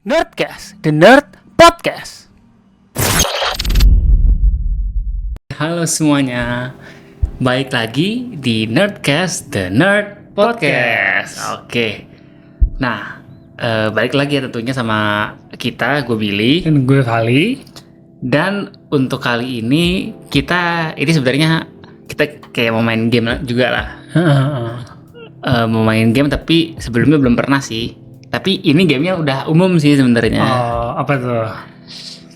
Nerdcast, The Nerd Podcast. Halo semuanya, balik lagi di Nerdcast, The Nerd Podcast. Oke, nah balik lagi ya tentunya sama kita, gue Billy Dan gue Vali. dan untuk kali ini ini sebenarnya kita kayak mau main game juga lah. Mau main game tapi sebelumnya belum pernah sih. Tapi ini gamenya udah umum sih sebenarnya. Oh, apa tuh?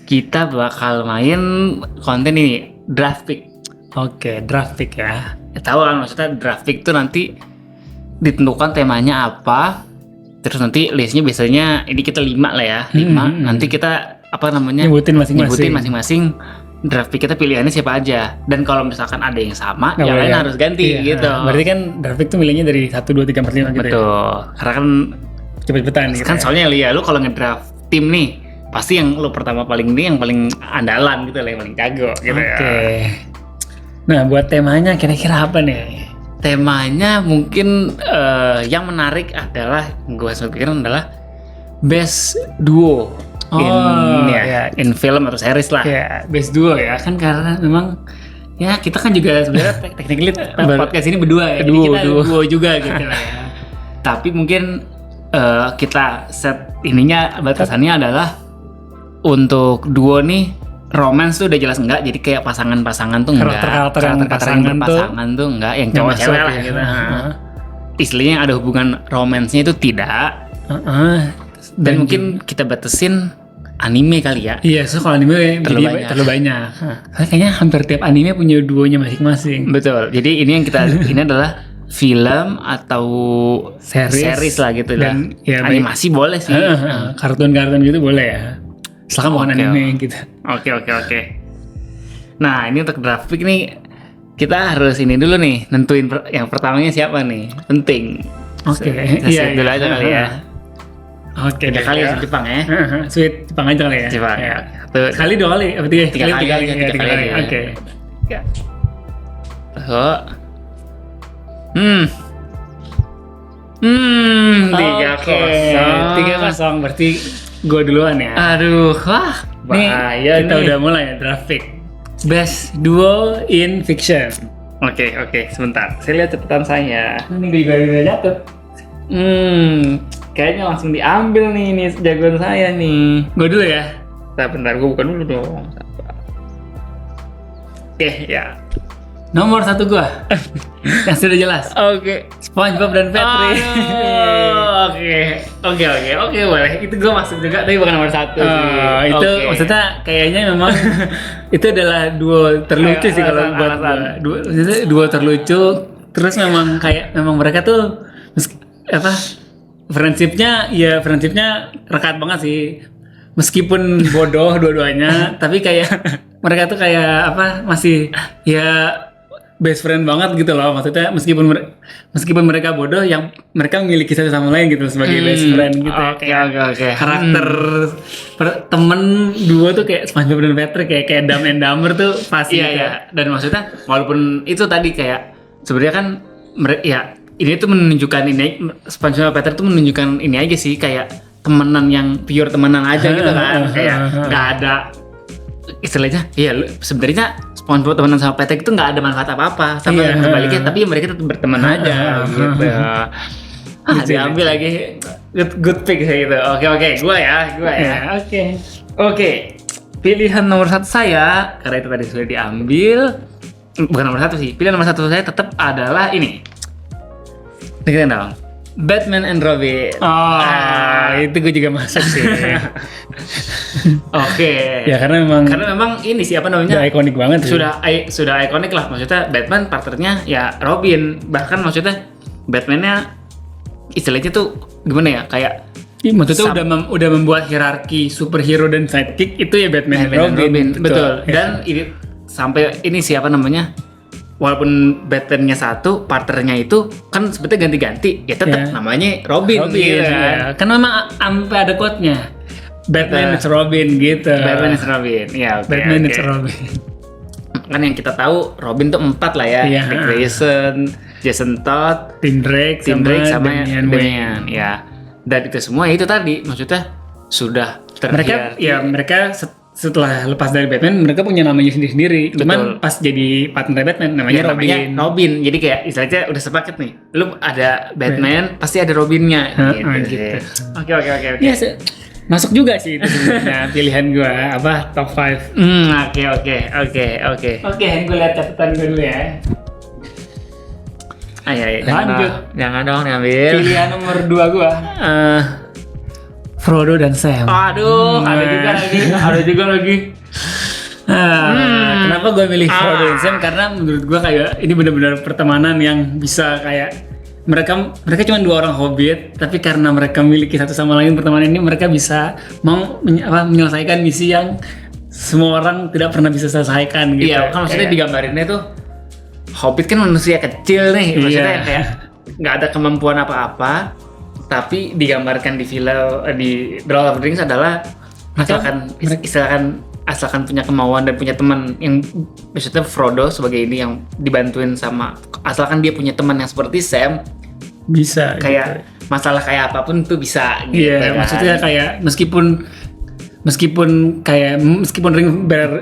Kita bakal main konten ini, draft pick. Oke, draft pick ya. Ya, tahu kan maksudnya draft pick tuh nanti ditentukan temanya apa. Terus nanti listnya biasanya ini kita 5 lah ya, 5. Nanti kita Nyebutin masing-masing draft pick kita pilihannya siapa aja. Dan kalau misalkan ada yang sama, Nggak yang boleh lain ya? harus ganti Iya. gitu. Berarti kan draft pick tuh milihnya dari 1, 2, 3, 4, 5 gitu. Betul. Karena kan Cepet-cepetan gitu. kan soalnya lu kalau ngedraft tim nih pasti yang lu pertama paling ini yang paling andalan gitu lah, yang paling jago gitu ya. Oke. Nah, buat temanya kira-kira apa nih? Temanya mungkin yang menarik adalah gue pikirin adalah best duo in film atau series lah. Ya, best duo ya. Kan karena memang ya kita kan juga sebenarnya technically podcast ini berdua ya. Jadi Duo, kita duo. duo juga gitu lah ya. Tapi mungkin kita set ininya batasannya adalah untuk duo nih romance tuh udah jelas enggak, jadi kayak pasangan-pasangan tuh enggak, Karakter yang pasangan tuh enggak, yang cowok masuk cewek lah ya. gitu. Istilahnya ada hubungan romansnya itu tidak. Dan mungkin kita batasin anime kali ya. Iya, so kalau anime terlalu banyak. Soalnya kayaknya hampir tiap anime punya duonya masing-masing. Betul. Jadi ini yang kita ini adalah film atau series lah gitu lah. Dan ya, animasi boleh sih. Kartun-kartun gitu boleh ya. Misalkan bukan anime gitu. Oke. Nah, ini untuk draft pick nih kita harus ini dulu nih, nentuin yang pertamanya siapa nih. Penting. Oke. Iya, dulu aja kali ya. Oke, Tiga kali ya Jepang ya. Sweet, Jepang aja kali ya. Jepang. Ya. Tuh. Sekali 2 kali, apa 3? Tiga kali aja, Ya, tiga kali. Oke. So. 3-0. Berarti gue duluan ya. Aduh, wah, bahaya Kita nih. udah mulai ya, draft pick. Best duo in fiction. Oke, sebentar. Saya lihat catatan saya. Ini gue juga udah nyatet. Kayaknya langsung diambil nih, ini jagoan saya nih. Gue dulu ya. Bentar, gue buka dulu dong. Oke, ya. Nomor 1 gue. Yang sudah jelas. Oke. SpongeBob dan Patrick. Oke, boleh. Itu gue masuk juga, tapi bukan nomor 1 sih. Itu Oke. maksudnya kayaknya memang itu adalah duo terlucu sih kalau buat gue. Maksudnya duo terlucu. Terus memang mereka tuh friendshipnya rekat banget sih. Meskipun bodoh dua-duanya, tapi kayak mereka tuh kayak masih ya best friend banget gitu loh. Maksudnya meskipun mereka bodoh, yang mereka memiliki satu sama lain gitu sebagai best friend gitu. Oke. Karakter temen duo tuh kayak SpongeBob dan Patrick kayak Dumb and Dumber tuh pasti. Iya. Dan maksudnya walaupun itu tadi kayak sebenarnya kan ini tuh menunjukkan SpongeBob dan Patrick tuh menunjukkan ini aja sih, kayak temenan yang pure temenan aja gitu kan. Kayak nggak ada istilahnya. Iya, sebenarnya SpongeBob temenan sama Patrick itu nggak ada manfaat apa-apa sama yang sebaliknya, tapi mereka tetap berteman aja gitu. Diambil lagi good pick sih gitu. Oke, gue ya. Oke. Pilihan nomor 1 saya, karena itu tadi sudah diambil, bukan nomor 1 sih. Pilihan nomor 1 saya tetap adalah ini. Dengerin dong. Batman and Robin. Itu gue juga masuk sih. Oke. Ya karena memang ini sih udah ikonik banget sih. sudah ikonik lah, maksudnya Batman partnernya ya Robin, bahkan maksudnya Batman-nya istilahnya tuh gimana ya, kayak maksudnya udah membuat hierarki superhero dan sidekick itu ya Batman dan Robin. Betul. Dan ini sampai ini siapa namanya? Walaupun Batman-nya satu, partnernya itu kan sebetulnya ganti-ganti, ya tetap namanya Robin gitu kan. Kan memang sampai ada quote-nya. Batman is Robin gitu. Batman is Robin. Ya, Batman is Robin. Kan yang kita tahu Robin tuh 4 lah ya. Dick Grayson, Jason Todd, Tim Drake sama Damian Wayne. Ya. Dan itu semua itu tadi maksudnya sudah Mereka terbiar. setelah lepas dari Batman mereka punya namanya sendiri. Cuman Betul. pas jadi partner Batman namanya Ya, Robin. Robin. Jadi kayak istilahnya udah sepaket nih. Lu ada Batman, pasti ada Robinnya. Gitu. Oke. Ya, masuk juga sih itu sebenarnya pilihan gua apa top 5. Oke. Oke, gue lihat catatan gue dulu ya. Ayo. Lanjut. Jangan dong diambil. Pilihan nomor 2 gua Eh, Frodo dan Sam. aduh, ada juga lagi. Kenapa gue milih Frodo dan Sam? Karena menurut gue kayak ini benar-benar pertemanan yang bisa kayak mereka cuma 2 orang hobbit, tapi karena mereka memiliki satu sama lain pertemanan ini mereka bisa menyelesaikan misi yang semua orang tidak pernah bisa selesaikan gitu. Iya, kan maksudnya digambarinnya tuh Hobbit kan manusia kecil nih, maksudnya yang kayak nggak ada kemampuan apa-apa, tapi digambarkan di film di The Lord of the Rings adalah asalkan punya kemauan dan punya teman yang maksudnya Frodo sebagai ini yang dibantuin sama asalkan dia punya teman yang seperti Sam bisa kayak masalah kayak apapun tuh bisa gitu. Iya, kan. maksudnya kayak meskipun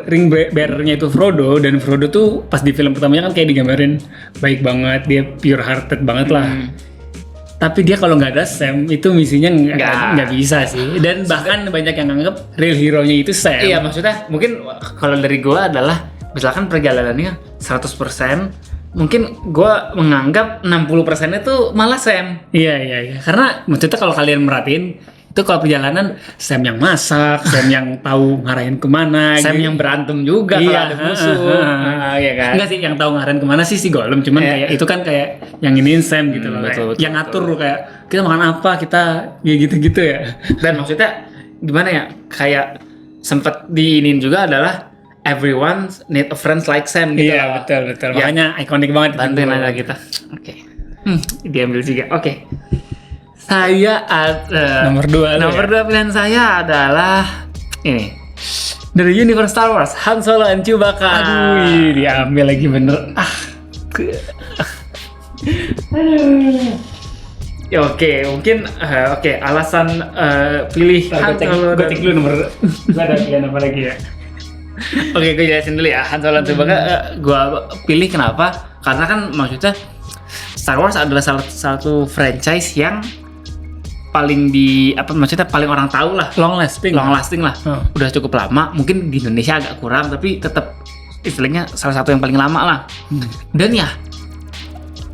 ring bearer-nya itu Frodo dan Frodo tuh pas di film pertamanya kan kayak digambarin baik banget, dia pure hearted banget lah. Tapi dia kalau nggak ada Sam itu misinya nggak bisa sih. Dan bahkan banyak yang nganggap real hero-nya itu Sam. Iya, maksudnya mungkin kalau dari gua adalah misalkan perjalanannya 100%, mungkin gua menganggap 60%-nya tuh malah Sam. Iya. Karena maksudnya kalau kalian merhatiin itu kalau perjalanan Sam yang masak, Sam yang tahu ngarahin kemana, Sam gitu. yang berantem juga kalau ada musuh. Iya kan? Enggak sih, yang tahu ngarahin kemana sih si Gollum, cuman kayak itu kan kayak yang iniin Sam gitu loh, betul, kayak yang ngatur kayak kita makan apa, kita ya gitu-gitu ya. Dan maksudnya gimana ya? Kayak sempat diinin juga adalah everyone need a friend like Sam gitu. Iya, betul. Ya. Makanya ikonik banget itu. Bantuin aja kita. Oke. Diambil juga. Oke. Saya Nomor 2 Nomor 2 pilihan saya adalah ini. Dari Universe Star Wars, Han Solo dan Chewbacca. Aduh, diambil lagi bener. Ya, oke, mungkin alasan pilih Han Solo Gue cek dulu nomor. Gue ada pilihan apa lagi ya? Oke, gue jelasin dulu ya. Han Solo dan Chewbacca gue pilih kenapa? Karena kan maksudnya Star Wars adalah salah satu franchise yang paling paling orang tahu lah, long lasting lah. Udah cukup lama, mungkin di Indonesia agak kurang tapi tetap istilahnya salah satu yang paling lama lah. Dan ya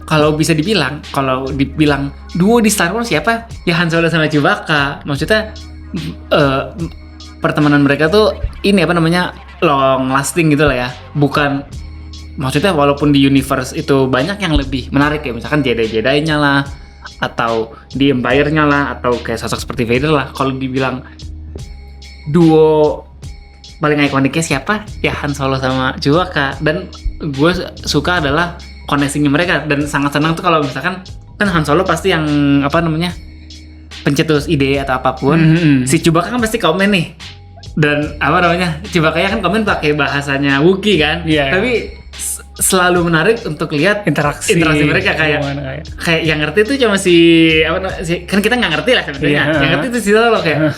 kalau dibilang duo di Star Wars siapa? Ya Han Solo sama Chewbacca. Maksudnya pertemanan mereka tuh ini long lasting gitu lah ya. Bukan maksudnya walaupun di universe itu banyak yang lebih menarik ya, misalkan Jedi-Jedi-nya lah, atau di Empire-nya lah, atau kayak sosok seperti Vader lah. Kalau dibilang duo paling ikoniknya siapa? Ya Han Solo sama Chewbacca. Dan gue suka adalah koneksinya mereka, dan sangat senang tuh kalau misalkan kan Han Solo pasti yang pencetus ide atau apapun. Si Chewbacca kan pasti komen nih. Dan Chewbacca kan komen pakai bahasanya Wookiee kan. Tapi selalu menarik untuk lihat interaksi mereka kayak yang ngerti tuh cuma kan kita nggak ngerti lah sebenarnya. Yang ngerti tuh sih lo kayak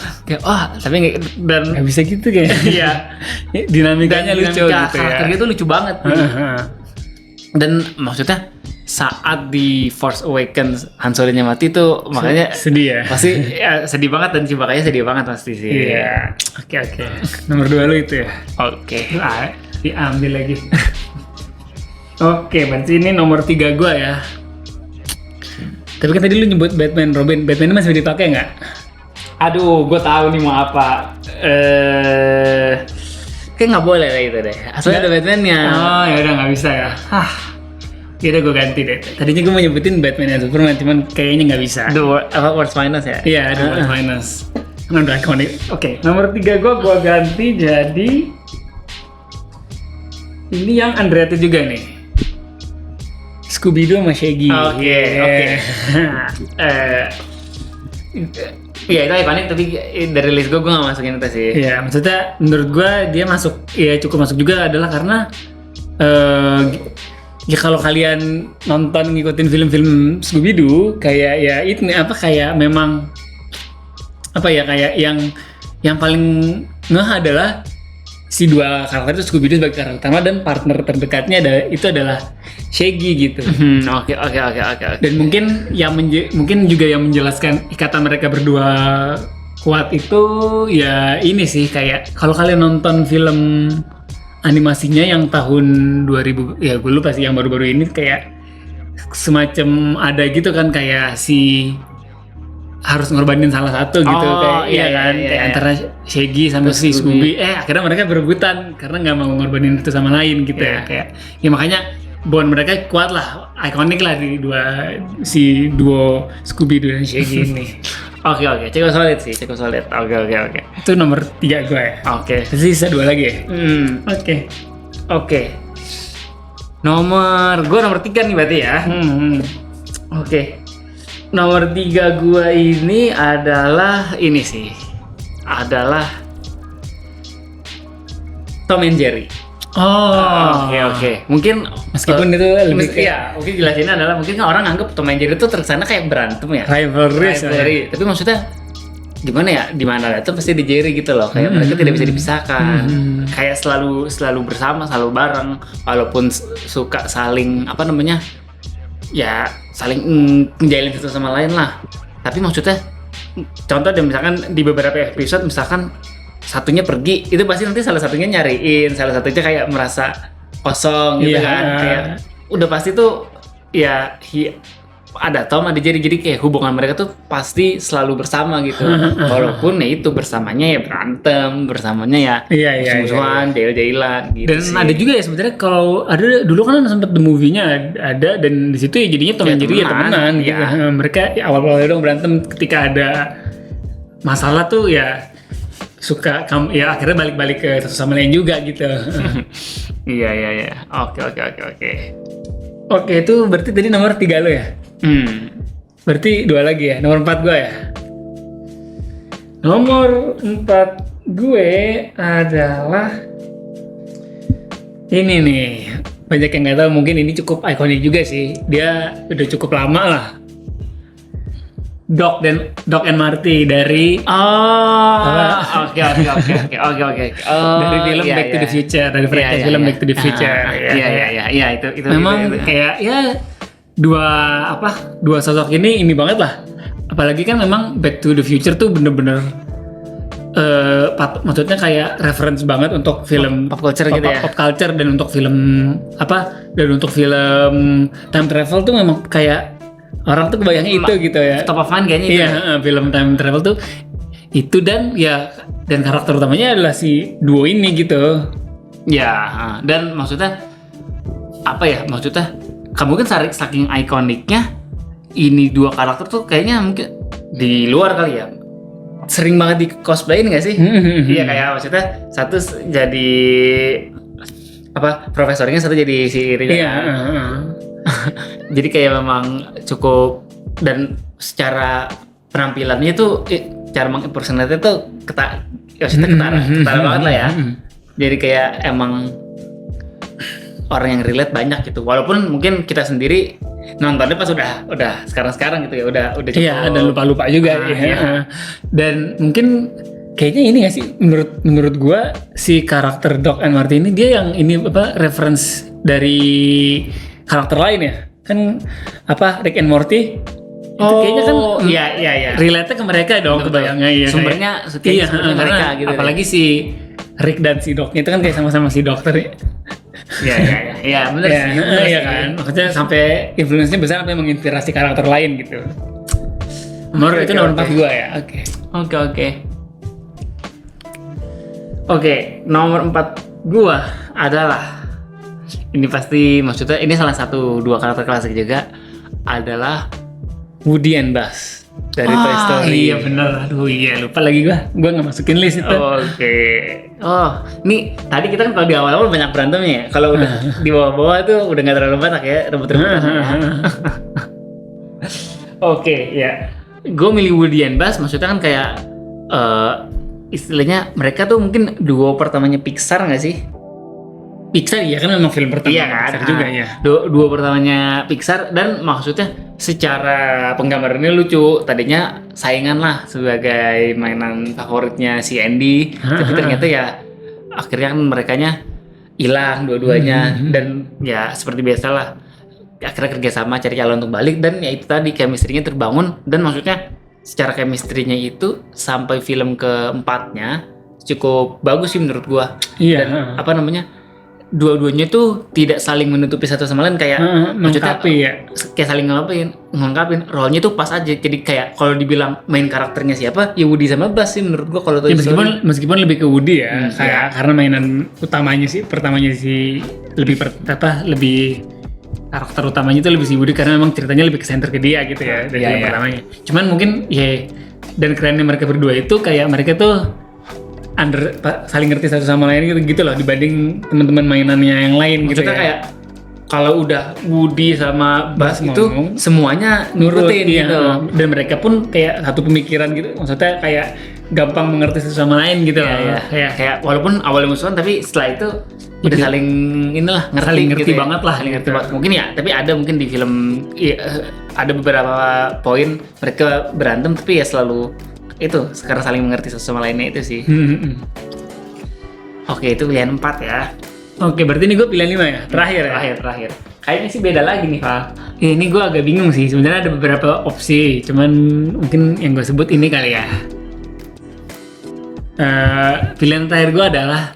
tapi dan nggak bisa gitu kayak. Iya. Dinamikanya lucu gitu ya. Karakternya tuh lucu banget. Dan maksudnya saat di Force Awakens Han Solo-nya mati tuh makanya sedih ya. Pasti sedih banget, dan Chewbacca-nya sedih banget pasti sih. Iya. Oke. Nomor 2 lu itu ya. Oke. Diambil lagi. Oke, berarti ini nomor 3 gua ya. Tapi kan tadi lu nyebut Batman, Robin. Batman ini masih dipakai nggak? Aduh, gue tahu nih mau apa. Kayak nggak boleh lah itu deh. Asalnya ada Batman-nya. Oh, ya udah nggak bisa ya. Ya udah gue ganti deh. Tadinya gue mau nyebutin Batman dan Superman, cuman kayaknya nggak bisa. Words minus ya? Iya, ada words minus. Udah ikonik. Oke, nomor 3 gue ganti jadi ini yang underrated juga nih. Scooby-Doo sama Shaggy. Oke. Iya itu ikonik, tapi dari list gue gak masukin itu sih. Iya, maksudnya menurut gue dia cukup masuk juga adalah karena ya kalau kalian nonton ngikutin film-film Scooby-Doo kayak ya itu kayak memang kayak yang yang paling ngeh adalah si dua karakter itu Scooby-Doo sebagai karakter utama dan partner terdekatnya adalah Shaggy gitu. Oke. Dan mungkin mungkin juga yang menjelaskan ikatan mereka berdua kuat itu ya ini sih, kayak kalau kalian nonton film animasinya yang tahun 2000 ya gue lupa sih, yang baru-baru ini kayak semacam ada gitu kan, kayak si harus ngorbanin salah satu gitu, kayak kayak antara Shaggy sama si Scooby. Akhirnya mereka berebutan karena nggak mau ngorbanin itu sama lain gitu ya. Kayak ya makanya bond mereka kuat lah, ikonik lah di si duo Scooby-Doo dan Shaggy ini. Oke, cukup solid sih, cukup solid. Oke. Itu nomor 3 gue ya. Oke. Sisa 2 lagi ya. Oke. Nomor 3 nih berarti ya. Oke. Nomor 3 gua ini adalah Tom and Jerry. Oke. Mungkin Meskipun itu lebih mungkin jelasinnya adalah mungkin kan orang anggap Tom and Jerry itu terkesannya kayak berantem ya. rivalry. Tapi maksudnya gimana ya? Di mana itu pasti di Jerry gitu loh. Kayak mereka tidak bisa dipisahkan. Kayak selalu bersama, selalu bareng, walaupun suka saling ya saling ngejalin satu sama lain lah. Tapi maksudnya contoh deh, misalkan di beberapa episode misalkan satunya pergi, itu pasti nanti salah satunya nyariin, salah satunya kayak merasa kosong gitu kan. Kayak udah pasti tuh ya ada Tom, ada Jerry, jadi kayak hubungan mereka tuh pasti selalu bersama gitu. Walaupun ya itu bersamanya ya berantem, bersamanya ya musuh-musuhan, jail-jailan gitu. Dan sih. ada juga ya sebenarnya, kalau ada dulu kan sempat the movie-nya ada, dan di situ ya jadinya Tom and Jerry ya temenan gitu. Mereka awal-awal dong berantem, ketika ada masalah tuh ya suka ya akhirnya balik-balik ke satu sama lain juga gitu. Iya. Oke. Oke, itu berarti tadi nomor 3 lo ya? Berarti 2 lagi ya, nomor 4 gue ya? Nomor 4 gue adalah ini nih, banyak yang nggak tahu, mungkin ini cukup ikonik juga sih, dia udah cukup lama lah. Doc and Marty dari Oke. dari film Back to the Future, dari franchise film Back to the Future. Iya, itu memang itu. kayak ya dua sosok ini banget lah. Apalagi kan memang Back to the Future tuh bener-bener maksudnya kayak reference banget untuk film pop culture gitu ya. Pop culture, dan untuk film time travel tuh memang kayak orang tuh kebayangnya itu gitu ya. Top of mind kayaknya itu. Iya, film time travel tuh itu, dan karakter utamanya adalah si duo ini gitu. Ya, dan maksudnya kamu kan saking ikoniknya ini dua karakter tuh kayaknya mungkin di luar kali ya. Sering banget di cosplayin nggak sih? Iya, kayak maksudnya satu jadi profesornya, satu jadi si Irinya. Iya. Jadi kayak memang cukup, dan secara penampilannya tuh cara mengimpersonate tuh ketara banget lah ya. Jadi kayak emang orang yang relate banyak gitu. Walaupun mungkin kita sendiri nontonnya pas udah sekarang gitu ya, udah cukup. Iya, dan lupa juga. Dan mungkin kayaknya ini nggak sih, menurut gua si karakter Doc and Marty ini, dia yang ini reference dari karakter lain ya, kan Rick and Morty itu kayaknya kan iya relate ke mereka dong, kebayangnya ya, sumbernya mereka gitu. Apalagi si Rick dan si Doc-nya itu kan kayak sama-sama si dokter ya. Iya benar sih. Iya kan, maksudnya sampai influence-nya besar, sampai menginspirasi karakter lain gitu. Nomor 4 gua ya. Oke, nomor 4 gua adalah, ini pasti maksudnya ini salah satu dua karakter klasik juga, adalah Woody and Buzz dari Toy Story. Iya bener, aduh iya lupa lagi gua nggak masukin list itu. Oke. Nih tadi kita kan kalau di awal-awal banyak berantemnya ya. Kalau udah di bawah-bawah tuh udah nggak terlalu banyak ya rebut-rebutan. Oke, ya. Gue milih Woody and Buzz, maksudnya kan kayak istilahnya mereka tuh mungkin duo pertamanya Pixar nggak sih? Pixar ya kan memang film pertama Iya kan? Pixar juga ya. Dua pertamanya Pixar dan maksudnya secara penggambarannya lucu. Tadinya saingan lah sebagai mainan favoritnya si Andy, tapi ternyata ya akhirnya kan merekanya hilang dua-duanya dan ya seperti biasa lah. Akhirnya kerjasama cari calon untuk balik dan ya itu tadi chemistry-nya terbangun dan maksudnya secara chemistry-nya itu sampai film keempatnya cukup bagus sih menurut gua. Iya. Dan apa namanya? Dua-duanya tuh tidak saling menutupi satu sama lain kayak maksudnya Melengkapi ya. kayak saling ngelengkapin role-nya tuh pas aja. Jadi kayak kalau dibilang main karakternya siapa, ya Woody sama Buzz sih menurut gua kalau Toy Ya, Story. meskipun lebih ke Woody ya, kayak iya. karena mainan pertamanya sih lebih lebih karakter utamanya itu lebih si Woody karena memang ceritanya lebih ke center ke dia gitu ya dari Iya, film iya. pertamanya. Cuman mungkin ya dan kerennya mereka berdua itu kayak mereka tuh saling ngerti satu sama lain gitu loh dibanding teman-teman mainannya yang lain gitu Maksudnya ya. kayak kalau udah Woody sama Buzz itu ngomong, semuanya nurutin iya. gitu. Dan mereka pun kayak satu pemikiran gitu. Maksudnya kayak gampang mengerti satu sama lain gitu loh. Iya. Kayak walaupun awalnya musuhan tapi setelah itu udah saling inilah ngerti, Saling ngerti gitu ya. banget lah, Saling ngerti gitu. banget. Mungkin ya, tapi ada mungkin di film ada beberapa poin mereka berantem tapi ya selalu itu sekarang saling mengerti satu sama lainnya itu sih. Oke, itu pilihan 4 ya. Oke, berarti ini gue pilihan 5 ya? Terakhir ya? Terakhir. Kayaknya sih beda lagi nih, Pak. Ini gue agak bingung sih. Sebenarnya ada beberapa opsi, cuman mungkin yang gue sebut ini kali ya. Pilihan terakhir gue adalah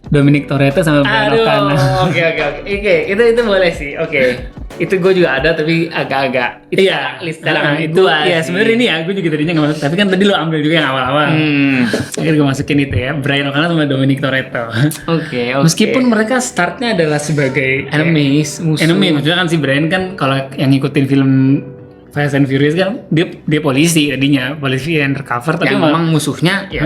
Dominic Toretto sama Brian O'Connor. Oke. Itu boleh sih. Oke. Itu gue juga ada tapi agak-agak itu Iya, list dalam itu ya sebenarnya ini ya gue juga tadinya nggak masuk, tapi kan tadi lo ambil juga yang awal-awal. Akhirnya gue masukin itu ya, Brian O'Connor sama Dominic Toretto. Oke. Meskipun mereka startnya adalah sebagai enemies, musuh. enemy, maksudnya kan si Brian kan kalau yang ngikutin film Fast and Furious kan dia polisi tadinya, polisi undercover tapi yang memang musuhnya ya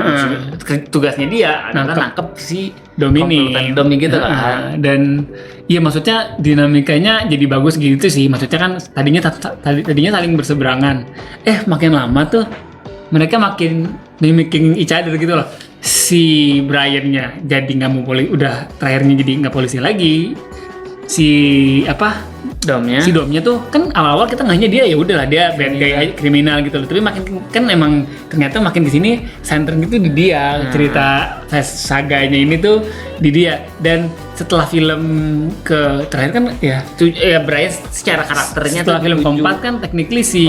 tugasnya dia adalah nangkep si Dominic gitu kan. Dan iya maksudnya dinamikanya jadi bagus gitu sih. Maksudnya kan tadinya saling berseberangan. Makin lama tuh mereka makin mimicking each other gitu loh. Si Brian-nya jadi nggak mau udah terakhirnya jadi nggak polisi lagi. Si Domnya tuh kan awal-awal kita ngehnya dia ya udahlah dia bad guy aja, kriminal gitu loh. Tapi makin kan emang ternyata makin di sini center gitu di dia. Cerita saganya ini tuh di dia. Dan setelah film terakhir kan ya Brian secara karakternya setelah tuh film lucu. keempat kan technically si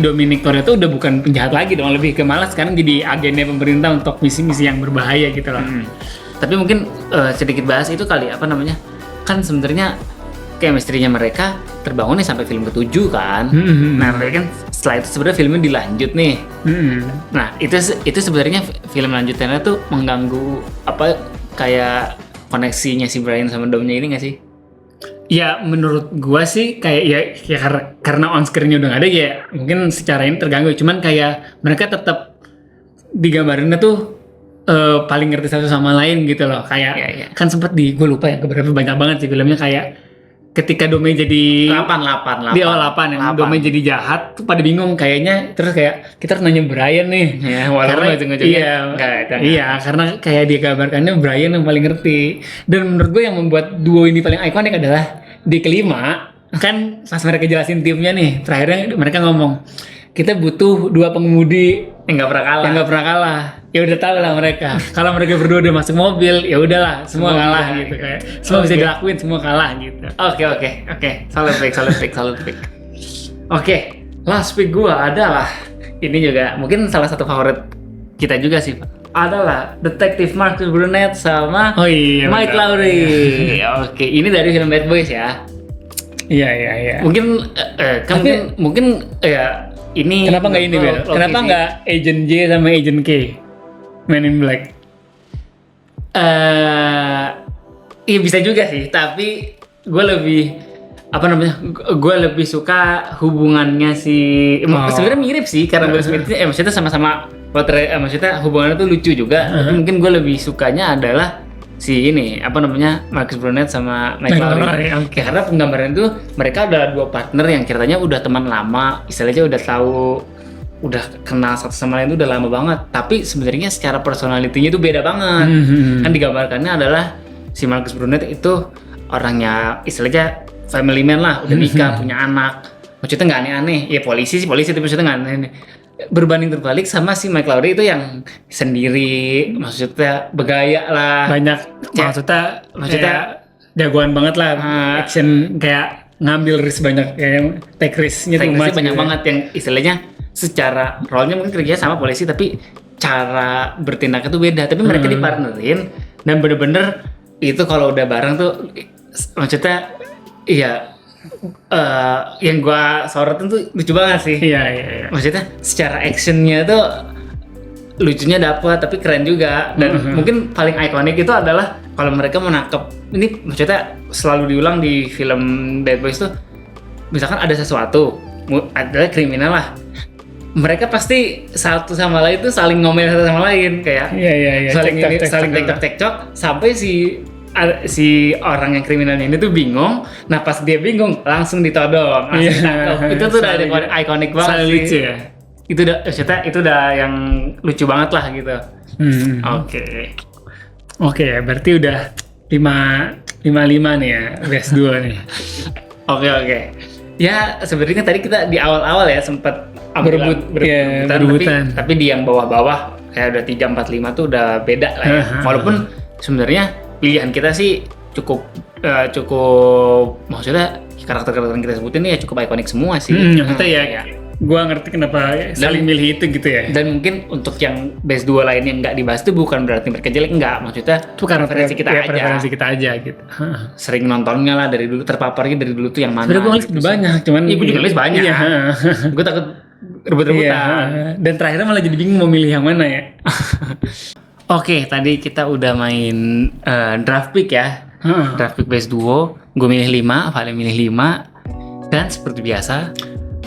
Dominic Toretto udah bukan penjahat lagi dong, lebih ke malas sekarang jadi agennya pemerintah untuk misi-misi yang berbahaya gitu loh. Tapi mungkin sedikit bahas itu kali kan sebenarnya chemistry-nya mereka terbangun nih sampai film ke-7 kan. Nah, kan setelah itu sebenarnya filmnya dilanjut nih. Nah, itu sebenarnya film lanjutannya tuh mengganggu kayak koneksinya si Brian sama Domnya ini nggak sih? Ya menurut gua sih kayak ya karena on screen-nya udah nggak ada ya mungkin secara ini terganggu. Cuman kayak mereka tetap digambarinnya tuh paling ngerti satu sama lain gitu loh. Kayak kan sempet gue lupa ya keberapa banyak banget sih filmnya kayak ketika Dome jadi 8 di awal 8 yang Dome jadi jahat tuh pada bingung kayaknya, terus kayak kita harus nanya Brian nih ya, walaupun ujung-ujungnya karena kayak dia gambarkannya Brian yang paling ngerti. Dan menurut gue yang membuat duo ini paling ikonik adalah di kelima kan pas mereka jelasin timnya nih terakhirnya mereka ngomong kita butuh 2 pengemudi yang nggak pernah kalah. Ya udah tahu lah mereka. Kalau mereka berdua udah masuk mobil, ya udahlah semua kalah gitu kayak. Semua bisa dilakuin, semua kalah gitu. Oke. Solid pick. Oke, last pick gua adalah ini juga mungkin salah satu favorit kita juga sih, Pak. Adalah Detective Marcus Burnett sama Mike Lowrey. Oke, ini dari film Bad Boys ya. Iya. Mungkin mungkin ya ini kenapa nggak ini Bel? Kenapa nggak Agent J sama Agent K? Men in Black. Iya bisa juga sih, tapi gue lebih gue lebih suka hubungannya sebenarnya mirip sih karena Will Smith maksudnya sama-sama maksudnya hubungannya tuh lucu juga, tapi mungkin gue lebih sukanya adalah si ini Marcus Burnett sama Mike Lowrey. Karena penggambaran itu mereka adalah 2 partner yang ceritanya udah teman lama, istilahnya udah kenal satu sama lain itu udah lama banget, tapi sebenarnya secara personality-nya itu beda banget. Kan digambarkannya adalah si Marcus Brunet itu orangnya istilahnya family man lah, udah nikah, punya anak. Maksudnya nggak aneh-aneh. Ya polisi tapi maksudnya nggak aneh-aneh. Berbanding terbalik sama si Mike Lowrey itu yang sendiri, maksudnya bergaya lah. Banyak maksudnya jagoan banget lah, action kayak ngambil risk banyak, kayak take risknya tuh banyak banget yang istilahnya secara role-nya mungkin kerja sama polisi tapi cara bertindaknya tuh beda, tapi mereka dipartnerin dan bener-bener itu kalau udah bareng tuh maksudnya iya yang gua sorotin tuh lucu banget sih. Iya. Maksudnya secara actionnya tuh lucunya dapet tapi keren juga dan mungkin paling ikonik itu adalah kalau mereka menangkap ini, maksudnya selalu diulang di film Bad Boys tuh, misalkan ada sesuatu adalah kriminal lah, mereka pasti satu sama lain tuh saling ngomel satu sama lain kayak saling cekcok sampai si orang yang kriminalnya ini tuh bingung. Nah pas dia bingung langsung ditodong, itu tuh udah ikonik banget sih. Lucu ya. Itu udah yang lucu banget lah gitu. Oke, berarti udah 5-5 nih ya, best 2 nih. Oke. Ya sebenarnya tadi kita di awal-awal ya sempat berebutan. Tapi di yang bawah-bawah kayak udah 3-4-5 tuh udah beda lah ya. Walaupun sebenarnya pilihan kita sih cukup maksudnya karakter-karakter yang kita sebutin ini ya cukup ikonik semua sih. Maksudnya ya. Gua ngerti kenapa saling milih itu gitu ya. Dan mungkin untuk yang base 2 lain yang nggak dibahas itu bukan berarti mereka jelek, enggak. Maksudnya itu karena preferensi kita aja gitu. Sering nontonnya lah dari dulu, terpaparnya dari dulu tuh yang mana. Sebenernya gue list banyak, cuman gue juga list banyak. Gue takut rebut-rebutan. Dan terakhirnya malah jadi bingung mau milih yang mana ya. Oke, tadi kita udah main draft pick ya. Draft pick base duo. Gue milih 5, Valen milih 5. Dan seperti biasa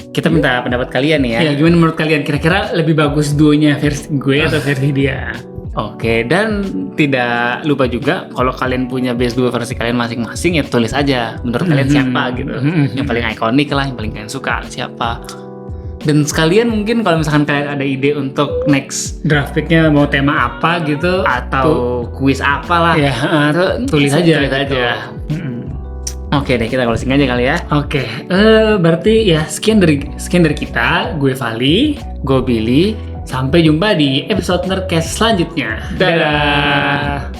kita minta pendapat kalian nih ya. Iya, gimana menurut kalian? Kira-kira lebih bagus duonya versi gue atau versi dia? Oke, dan tidak lupa juga kalau kalian punya base 2 versi kalian masing-masing ya tulis aja menurut kalian siapa gitu. Yang paling ikonik lah, yang paling kalian suka siapa. Dan sekalian mungkin kalau misalkan kalian ada ide untuk next draft picknya mau tema apa gitu atau kuis apa lah. Ya, tulis aja. Oke deh, kita closing aja kali ya. Oke, berarti ya sekian dari kita. Gue Vali, gue Billy. Sampai jumpa di episode Nerdcast selanjutnya. Dadah.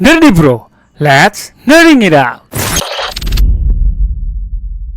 Nerdy Bro, let's nerding it out.